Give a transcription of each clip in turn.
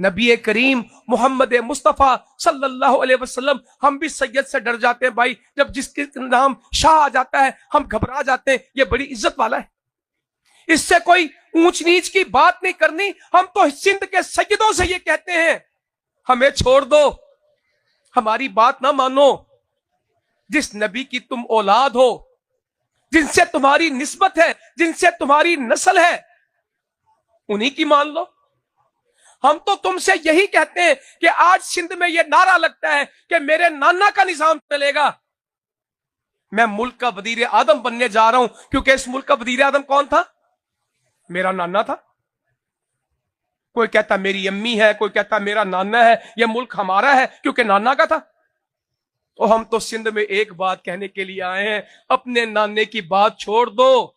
नबी करीम मोहम्मद मुस्तफ़ा सल्लल्लाहु अलैहि वसल्लम, हम भी सैयद से डर जाते हैं भाई, जब जिसके नाम शाह आ जाता है हम घबरा जाते हैं, ये बड़ी इज्जत वाला है, इससे कोई ऊंच नीच की बात नहीं करनी। हम तो सिंध के सैयदों से ये कहते हैं, हमें छोड़ दो, हमारी बात ना मानो। जिस नबी की तुम औलाद हो, जिनसे तुम्हारी निस्बत है, जिनसे तुम्हारी नस्ल है, उन्हीं की मान लो। हम तो तुमसे यही कहते हैं कि आज सिंध में यह नारा लगता है कि मेरे नाना का निजाम चलेगा, मैं मुल्क का वजीर आदम बनने जा रहा हूं, क्योंकि इस मुल्क का वजीर आदम कौन था? मेरा नाना था। कोई कहता मेरी अम्मी है, कोई कहता मेरा नाना है, यह मुल्क हमारा है क्योंकि नाना का था। तो हम तो सिंध में एक बात कहने के लिए आए हैं, अपने नाने की बात छोड़ दो।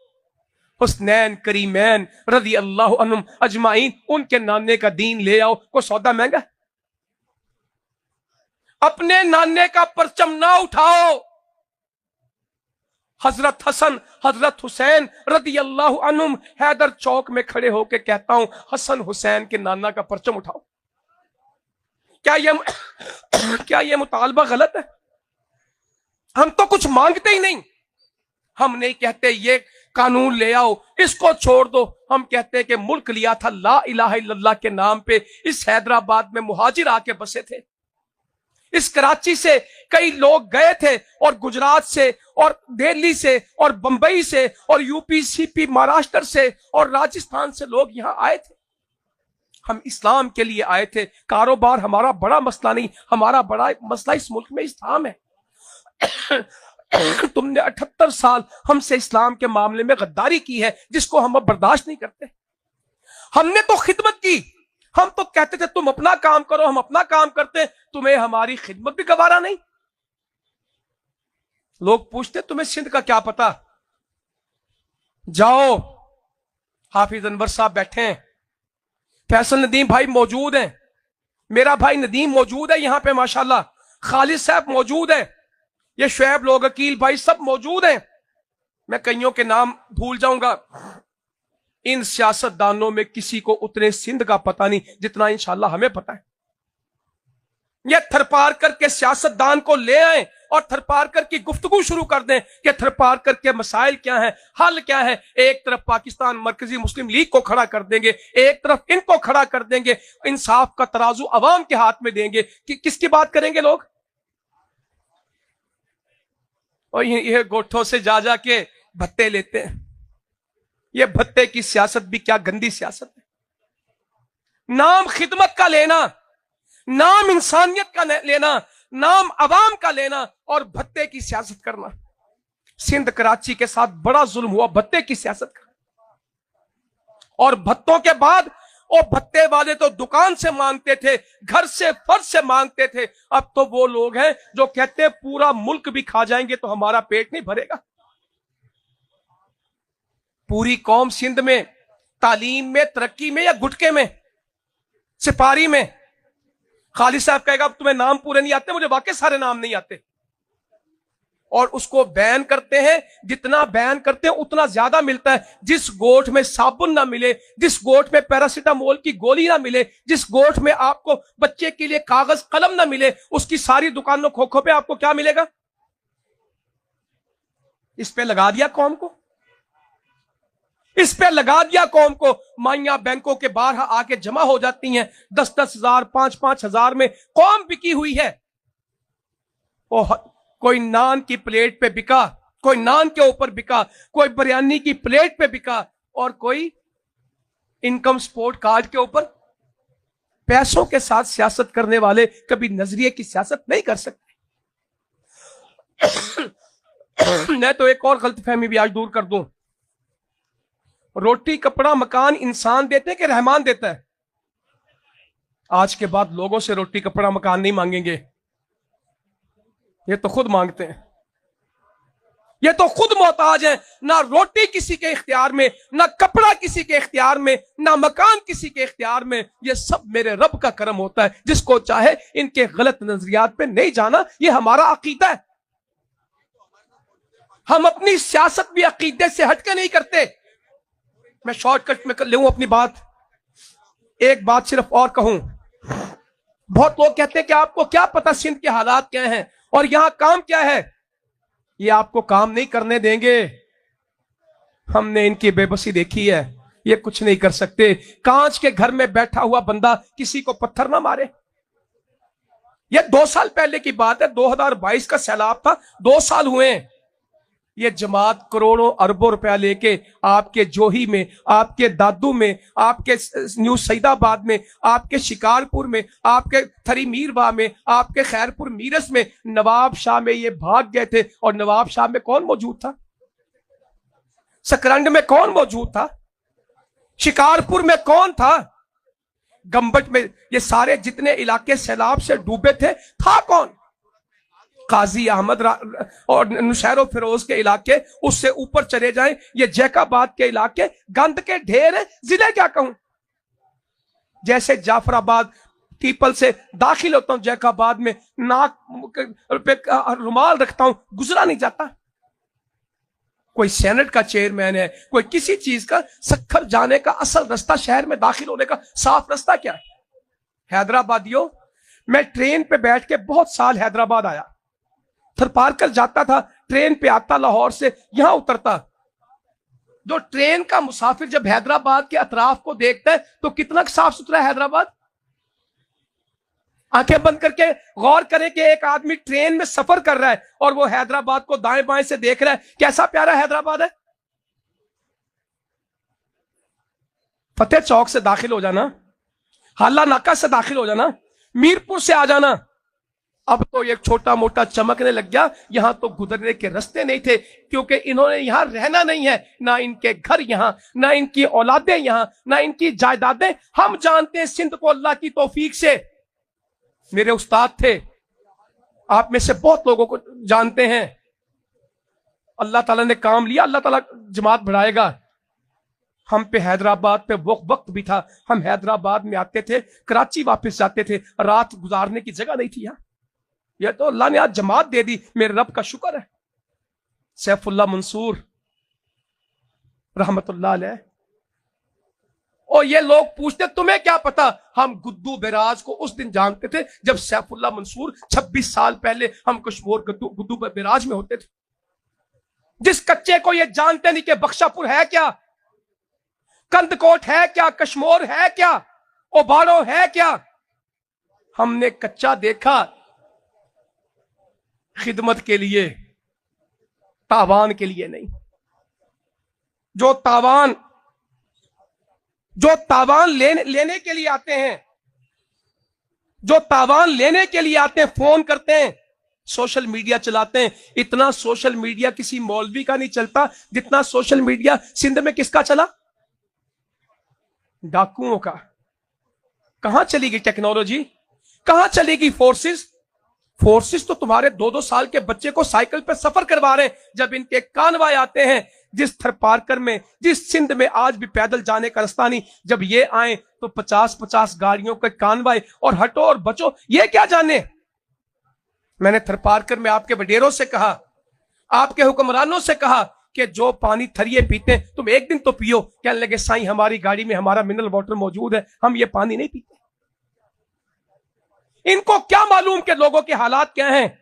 हुस्नैन करीमैन रज़ी अल्लाह अन्हुम अजमाइन, उनके नाने का दीन ले आओ, कोई सौदा महंगा? अपने नाने का परचम ना उठाओ। हजरत हसन हजरत हुसैन रज़ी अल्लाह अन्हुम हैदर चौक में खड़े होकर कहता हूं, हसन हुसैन के नाना का परचम उठाओ। क्या ये मुतालबा गलत है? हम तो कुछ मांगते ही नहीं। हम नहीं कहते ये कानून ले आओ, इसको छोड़ दो। हम कहते हैं कि मुल्क लिया था ला इलाहा इल्लल्लाह के नाम पे। इस हैदराबाद में मुहाजिर आके बसे थे, इस कराची से कई लोग गए थे, और गुजरात से और दिल्ली से और बंबई से और यूपी सीपी महाराष्ट्र से और राजस्थान से लोग यहां आए थे। हम इस्लाम के लिए आए थे। कारोबार हमारा बड़ा मसला नहीं, हमारा बड़ा मसला इस मुल्क में इस्लाम है। तुमने 78 साल हमसे इस्लाम के मामले में गद्दारी की है, जिसको हम अब बर्दाश्त नहीं करते। हमने तो खिदमत की, हम तो कहते थे तुम अपना काम करो, हम अपना काम करते, तुम्हें हमारी खिदमत भी गवारा नहीं। लोग पूछते तुम्हें सिंध का क्या पता? जाओ, हाफिज अनवर साहब बैठे हैं, फैसल नदीम भाई मौजूद हैं, मेरा भाई नदीम मौजूद है यहां पे माशाल्लाह, खालिद साहब मौजूद है, ये शुएब लोग, अकील भाई सब मौजूद हैं। मैं कईयों के नाम भूल जाऊंगा। इन सियासतदानों में किसी को उतने सिंध का पता नहीं जितना इंशाल्लाह हमें पता है। ये थरपारकर के सियासतदान को ले आए और थरपारकर की गुफ्तगू शुरू कर दें कि थरपारकर के मसाइल क्या है, हल क्या है। एक तरफ पाकिस्तान मरकजी मुस्लिम लीग को खड़ा कर देंगे, एक तरफ इनको खड़ा कर देंगे, इंसाफ का तराजू अवाम के हाथ में देंगे। कि किसकी बात करेंगे लोग? और ये गोठों से जा जाके भत्ते लेते हैं। ये भत्ते की सियासत भी क्या गंदी सियासत है। नाम खिदमत का लेना, नाम इंसानियत का लेना, नाम अवाम का लेना, और भत्ते की सियासत करना। सिंध कराची के साथ बड़ा जुल्म हुआ भत्ते की सियासत का। और भत्तों के बाद वो भत्ते वाले तो दुकान से मांगते थे, घर से फर्श से मांगते थे। अब तो वो लोग हैं जो कहते हैं पूरा मुल्क भी खा जाएंगे तो हमारा पेट नहीं भरेगा। पूरी कौम सिंध में तालीम में, तरक्की में या गुटके में, सिपारी में। खालिद साहब कहेगा अब तुम्हें नाम पूरे नहीं आते, मुझे वाकई सारे नाम नहीं आते, और उसको बैन करते हैं। जितना बैन करते हैं उतना ज्यादा मिलता है। जिस गोठ में साबुन ना मिले, जिस गोठ में पैरासीटामोल की गोली ना मिले, जिस गोठ में आपको बच्चे के लिए कागज कलम ना मिले, उसकी सारी दुकानों खोखों पे आपको क्या मिलेगा? इस पे लगा दिया कौम को, इस पे लगा दिया कौम को। माइयां बैंकों के बाहर आके जमा हो जाती हैं, 10-10 हजार 5-5 हजार में कौम बिकी हुई है। कोई नान की प्लेट पे बिका, कोई नान के ऊपर बिका, कोई बिरयानी की प्लेट पे बिका, और कोई इनकम सपोर्ट कार्ड के ऊपर। पैसों के साथ सियासत करने वाले कभी नजरिए की सियासत नहीं कर सकते। मैं तो एक और गलतफहमी भी आज दूर कर दूं। रोटी कपड़ा मकान इंसान देते हैं कि रहमान देता है? आज के बाद लोगों से रोटी कपड़ा मकान नहीं मांगेंगे, ये तो खुद मांगते हैं। ये तो खुद मोहताज हैं। ना रोटी किसी के इख्तियार में, ना कपड़ा किसी के इख्तियार में, ना मकान किसी के इख्तियार में। ये सब मेरे रब का करम होता है। जिसको चाहे इनके गलत नजरियात पे नहीं जाना, ये हमारा अकीदा है। हम अपनी सियासत भी अकीदे से हटके नहीं करते। मैं शॉर्टकट में कर लूं अपनी बात। एक बात सिर्फ और कहूं, बहुत लोग कहते हैं कि आपको क्या पता सिंध के हालात क्या हैं और यहां काम क्या है। ये आपको काम नहीं करने देंगे। हमने इनकी बेबसी देखी है, ये कुछ नहीं कर सकते। कांच के घर में बैठा हुआ बंदा किसी को पत्थर ना मारे। ये 2 साल पहले की बात है, 2022 का सैलाब था, 2 साल हुए हैं। ये जमात करोड़ों अरबों रुपया लेके आपके जोही में, आपके दादू में, आपके न्यू सईदाबाद में, आपके शिकारपुर में, आपके थरी मीरवा में, आपके खैरपुर मीरस में, नवाब शाह में ये भाग गए थे। और नवाब शाह में कौन मौजूद था? सकरंड में कौन मौजूद था? शिकारपुर में कौन था? गंबट में ये सारे जितने इलाके सैलाब से डूबे थे, था कौन? काजी अहमद और नुशैरो फिरोज के इलाके, उससे ऊपर चले जाएं, ये जैकाबाद के इलाके गंद के ढेर है। जिले क्या कहूं, जैसे जाफराबाद पीपल से दाखिल होता हूं जैकाबाद में, नाक पे रुमाल रखता हूं, गुजरा नहीं जाता। कोई सेनेट का चेयरमैन है, कोई किसी चीज का, सखर जाने का असल रास्ता, शहर में दाखिल होने का साफ रास्ता क्या है? हैदराबादियों, मैं ट्रेन पे बैठ के बहुत साल हैदराबाद आया, थरपारकर जाता था, ट्रेन पे आता, लाहौर से यहां उतरता। जो ट्रेन का मुसाफिर जब हैदराबाद के अतराफ को देखता है तो कितना साफ सुथरा है हैदराबाद। आंखें बंद करके गौर करें कि एक आदमी ट्रेन में सफर कर रहा है और वो हैदराबाद को दाएं बाएं से देख रहा है, कैसा प्यारा हैदराबाद है। फतेह चौक से दाखिल हो जाना, हाला नाका से दाखिल हो जाना, मीरपुर से आ जाना, अब तो ये छोटा मोटा चमकने लग गया। यहां तो गुजरने के रास्ते नहीं थे, क्योंकि इन्होंने यहां रहना नहीं है, ना इनके घर यहां, ना इनकी औलादें यहां, ना इनकी जायदादें। हम जानते हैं सिंध को अल्लाह की तौफीक से। मेरे उस्ताद थे, आप में से बहुत लोगों को जानते हैं। अल्लाह ताला ने काम लिया, अल्लाह ताला जमात बढ़ाएगा। हम पे हैदराबाद पे वक्त भी था, हम हैदराबाद में आते थे, कराची वापस जाते थे, रात गुजारने की जगह नहीं थी यहां। यह तो अल्लाह ने आज जमात दे दी, मेरे रब का शुक्र है। सैफुल्लाह मंसूर रहमतुल्लाह अलैह, और ये लोग पूछते तुम्हें क्या पता? हम गुद्दू बेराज को उस दिन जानते थे जब सैफुल्लाह मंसूर 26 साल पहले हम कश्मीर गुद्दू बेराज में होते थे। जिस कच्चे को ये जानते नहीं कि बख्शापुर है क्या, कंदकोट है क्या, कश्मीर है क्या, ओबारो है क्या। हमने कच्चा देखा खिदमत के लिए, तावान के लिए नहीं। जो तावान लेने के लिए आते हैं, जो तावान लेने के लिए आते हैं, फोन करते हैं, सोशल मीडिया चलाते हैं। इतना सोशल मीडिया किसी मौलवी का नहीं चलता जितना सोशल मीडिया सिंध में किसका चला? डाकुओं का। कहां चली गई टेक्नोलॉजी, कहां चलेगी फोर्सेस तो तुम्हारे 2-2 साल के बच्चे को साइकिल पे सफर करवा रहे हैं। जब इनके कानवाय आते हैं, जिस थरपारकर में, जिस सिंध में आज भी पैदल जाने का रास्ता नहीं, जब ये आए तो 50-50 गाड़ियों के कानवाय, और हटो और बचो, ये क्या जाने। मैंने थरपारकर में आपके वडेरों से कहा, आपके हुक्मरानों से कहा कि जो पानी थरिये पीते हैं तुम एक दिन तो पियो। कहने लगे साईं हमारी गाड़ी में हमारा मिनरल वाटर मौजूद है, हम ये पानी नहीं पीते। इनको क्या मालूम कि लोगों के हालात क्या हैं।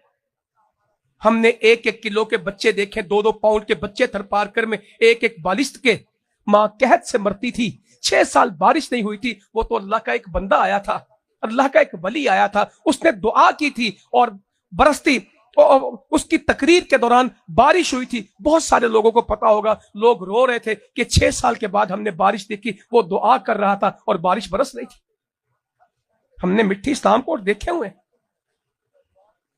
हमने 1-1 किलो के बच्चे देखे, 2-2 पाउंड के बच्चे थरपारकर में, 1-1 बालिश के। मां कहत से मरती थी, 6 साल बारिश नहीं हुई थी। वो तो अल्लाह का एक बंदा आया था, अल्लाह का एक वली आया था, उसने दुआ की थी और बरसती, तो उसकी तकरीर के दौरान बारिश हुई थी। बहुत सारे लोगों को पता होगा, लोग रो रहे थे कि 6 साल के बाद हमने बारिश देखी। वो दुआ कर रहा था और बारिश बरस रही थी। हमने मिट्टी इस्लाम कोट देखे हुए,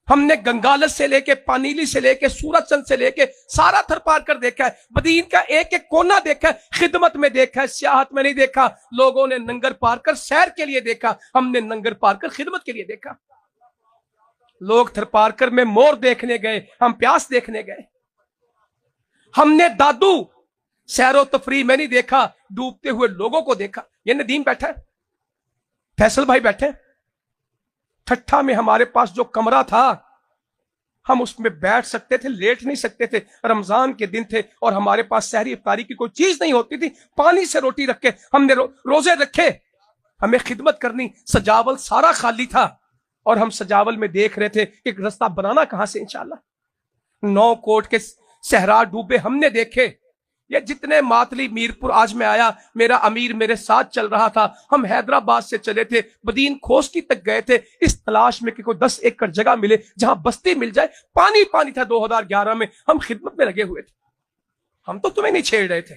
हमने गंगालत से लेके, पानीली से लेके, सूरजचंद से लेके सारा थरपारकर देखा है। मदीन का 1-1 कोना देखा है, खिदमत में देखा है, सियाहत में नहीं देखा। लोगों ने नंगर पार कर सैर के लिए देखा, हमने नंगर पार कर खिदमत के लिए देखा। लोग थरपारकर में मोर देखने गए, हम प्यास देखने गए। हमने दादू सैरो तफरी में नहीं देखा, डूबते हुए लोगों को देखा। ये नदीम बैठा है, फैसल भाई बैठे, ठट्ठा में हमारे पास जो कमरा था हम उसमें बैठ सकते थे, लेट नहीं सकते थे। रमजान के दिन थे और हमारे पास सहरी इफ्तारी की कोई चीज नहीं होती थी। पानी से रोटी रख के हमने रोजे रखे। हमें खिदमत करनी। सजावल सारा खाली था और हम सजावल में देख रहे थे कि रास्ता बनाना कहां से इंशाल्लाह। 9 कोट के सहरा डूबे हमने देखे। ये जितने मातली मीरपुर, आज मैं आया, मेरा अमीर मेरे साथ चल रहा था, हम हैदराबाद से चले थे, बदीन खोस्की तक गए थे इस तलाश में कि कोई 10 एकड़ जगह मिले जहां बस्ती मिल जाए। पानी पानी था 2011 में, हम खिदमत में लगे हुए थे। हम तो तुम्हें नहीं छेड़ रहे थे,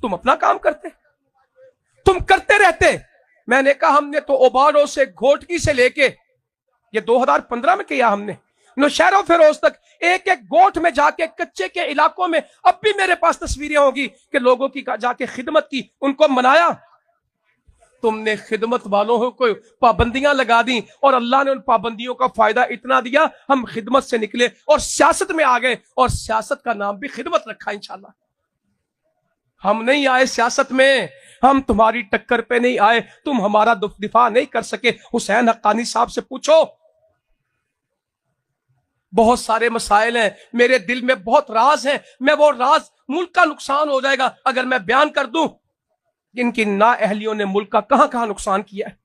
तुम अपना काम करते, तुम करते रहते। मैंने कहा हमने तो ओबारो से, घोटकी से लेके, ये 2015 में किया हमने, नौशहरा फिरोज तक एक एक गोठ में जाके, कच्चे के इलाकों में, अब भी मेरे पास तस्वीरें होगी कि लोगों की जाके खिदमत की, उनको मनाया। तुमने खिदमत वालों को पाबंदियां लगा दी और अल्लाह ने उन पाबंदियों का फायदा इतना दिया, हम खिदमत से निकले और सियासत में आ गए, और सियासत का नाम भी खिदमत रखा इंशाल्लाह। हम नहीं आए सियासत में, हम तुम्हारी टक्कर पे नहीं आए, तुम हमारा दिफा नहीं कर सके। हुसैन हक्कानी साहब से पूछो, बहुत सारे मसाइल हैं, मेरे दिल में बहुत राज हैं, मैं वो राज, मुल्क का नुकसान हो जाएगा अगर मैं बयान कर दूं। इनकी नाअहलियों ने मुल्क का कहां कहां नुकसान किया है,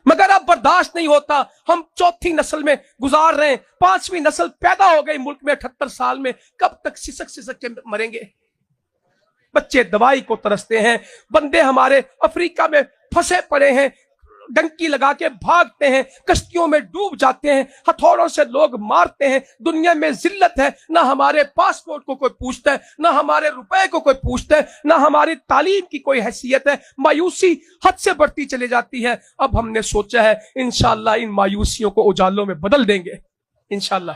मगर अब बर्दाश्त नहीं होता। हम 4थी नस्ल में गुजार रहे हैं, 5वीं नस्ल पैदा हो गई मुल्क में 78 साल में, कब तक सिसक सिसक के मरेंगे? बच्चे दवाई को तरसते हैं, बंदे हमारे अफ्रीका में फंसे पड़े हैं, डंकी लगा के भागते हैं, कश्तियों में डूब जाते हैं, हथौड़ों से लोग मारते हैं। दुनिया में जिल्लत है, ना हमारे पासपोर्ट को कोई पूछता है, ना हमारे रुपए को कोई पूछता है, ना हमारी तालीम की कोई हैसियत है। मायूसी हद से बढ़ती चली जाती है। अब हमने सोचा है इंशाअल्लाह इन मायूसियों को उजालों में बदल देंगे इंशाअल्लाह।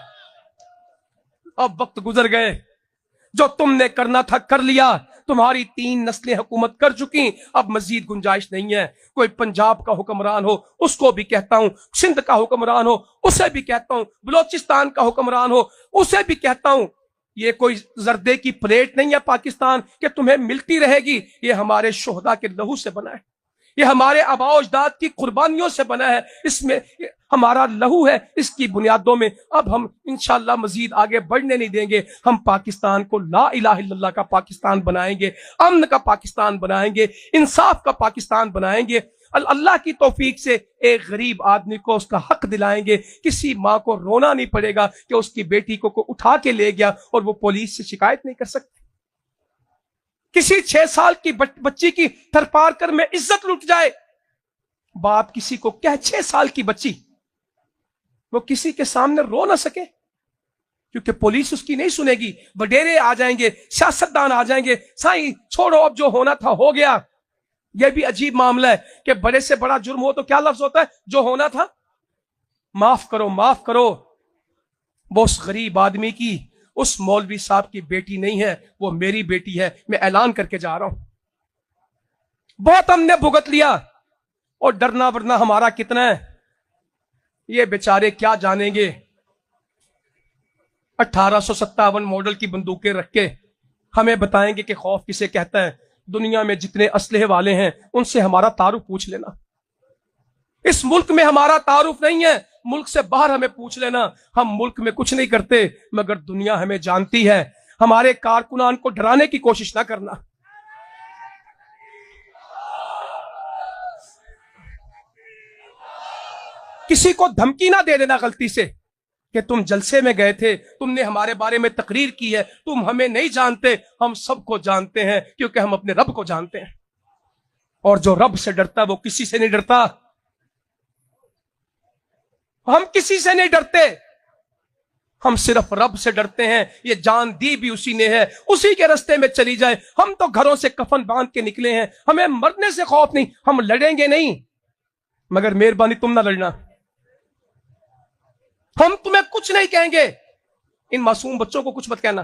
अब वक्त गुजर गए, जो तुमने करना था कर लिया, तुम्हारी 3 नस्लें हुकूमत कर चुकी, अब मजीद गुंजाइश नहीं है। कोई पंजाब का हुक्मरान हो उसको भी कहता हूं, सिंध का हुक्मरान हो उसे भी कहता हूं, बलोचिस्तान का हुक्मरान हो उसे भी कहता हूं, ये कोई जर्दे की प्लेट नहीं है पाकिस्तान कि तुम्हें मिलती रहेगी। ये हमारे शोहदा के लहू से बना है, ये हमारे आबाओ अजदाद की कुर्बानियों से बना है, इसमें हमारा लहू है, इसकी बुनियादों में अब हम इंशाअल्लाह मजीद आगे बढ़ने नहीं देंगे। हम पाकिस्तान को ला इलाहा इल्लल्लाह का पाकिस्तान बनाएंगे, अमन का पाकिस्तान बनाएंगे, इंसाफ का पाकिस्तान बनाएंगे। अल्लाह की तौफीक से एक गरीब आदमी को उसका हक दिलाएंगे। किसी माँ को रोना नहीं पड़ेगा कि उसकी बेटी को उठा के ले गया और वो पुलिस से शिकायत नहीं कर सकती। किसी 6 साल की बच्ची की थरपार कर में इज्जत लुट जाए, बाप किसी को कह 6 साल की बच्ची, वो किसी के सामने रो ना सके क्योंकि पुलिस उसकी नहीं सुनेगी। वडेरे आ जाएंगे, सियासतदान आ जाएंगे, साईं छोड़ो अब जो होना था हो गया। यह भी अजीब मामला है कि बड़े से बड़ा जुर्म हो तो क्या लफ्ज होता है, जो होना था माफ करो माफ करो। वो उस गरीब आदमी की, उस मौलवी साहब की बेटी नहीं है, वो मेरी बेटी है। मैं ऐलान करके जा रहा हूं, बहुत हमने भुगत लिया और डरना वरना हमारा कितना है ये बेचारे क्या जानेंगे। 1857 मॉडल की बंदूकें रख के हमें बताएंगे कि खौफ किसे कहता है। दुनिया में जितने असलहे वाले हैं उनसे हमारा तारुफ पूछ लेना। इस मुल्क में हमारा तारुफ नहीं है, मुल्क से बाहर हमें पूछ लेना। हम मुल्क में कुछ नहीं करते मगर दुनिया हमें जानती है। हमारे कारकुनान को डराने की कोशिश ना करना। किसी को धमकी ना दे देना गलती से कि तुम जलसे में गए थे, तुमने हमारे बारे में तकरीर की है, तुम हमें नहीं जानते। हम सबको जानते हैं क्योंकि हम अपने रब को जानते हैं, और जो रब से डरता वो किसी से नहीं डरता। हम किसी से नहीं डरते, हम सिर्फ रब से डरते हैं। ये जान दी भी उसी ने है, उसी के रास्ते में चली जाए। हम तो घरों से कफन बांध के निकले हैं, हमें मरने से खौफ नहीं। हम लड़ेंगे नहीं मगर मेहरबानी तुम ना लड़ना। हम तुम्हें कुछ नहीं कहेंगे, इन मासूम बच्चों को कुछ मत कहना।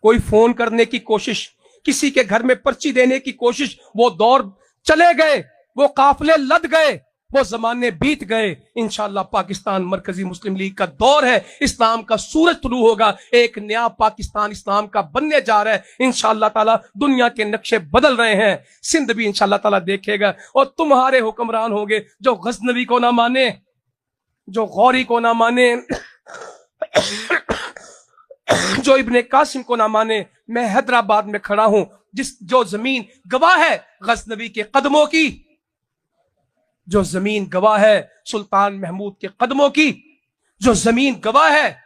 कोई फोन करने की कोशिश, किसी के घर में पर्ची देने की कोशिश, वो दौर चले गए, वो काफिले लद गए, वो जमाने बीत गए। इंशाअल्लाह पाकिस्तान मरकजी मुस्लिम लीग का दौर है, इस्लाम का सूरज तुलू होगा, एक नया पाकिस्तान इस्लाम का बनने जा रहा है। इंशाअल्लाह ताला दुनिया के नक्शे बदल रहे हैं, सिंध भी इंशाअल्लाह ताला देखेगा। और तुम्हारे हुक्मरान होंगे जो गजनवी को ना माने, जो गौरी को ना माने, जो इब्ने कासिम को ना माने, मैं हैदराबाद में खड़ा हूं, जो जमीन गवाह है गजनवी के कदमों की, जो जमीन गवाह है सुल्तान महमूद के कदमों की, जो जमीन गवाह है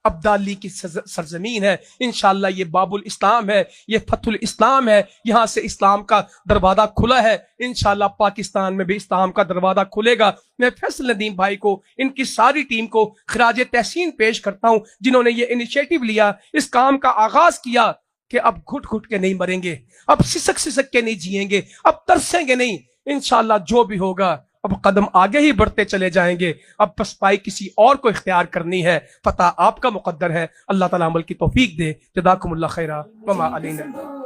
अब्दाली की सरजमीन है। इंशाअल्लाह ये बाबुल इस्लाम है, ये फतहुल इस्लाम है, यहां से इस्लाम का दरवाजा खुला है। इंशाअल्लाह पाकिस्तान में भी इस्लाम का दरवाजा खुलेगा। मैं फैसल नदीम भाई को, इनकी सारी टीम को खिराज तहसीन पेश करता हूं, जिन्होंने ये इनिशिएटिव लिया, इस काम का आगाज किया कि अब घुट घुट के नहीं मरेंगे, अब सिसक सिसक के नहीं जिएंगे, अब तरसेंगे नहीं। इंशाअल्लाह जो भी होगा अब कदम आगे ही बढ़ते चले जाएंगे। अब पसपाई किसी और को इख्तियार करनी है, फतह आपका मुकद्दर है। अल्लाह ताला अमल की तौफीक दे। जज़ाकुमुल्लाह खैरा वमा अलैना।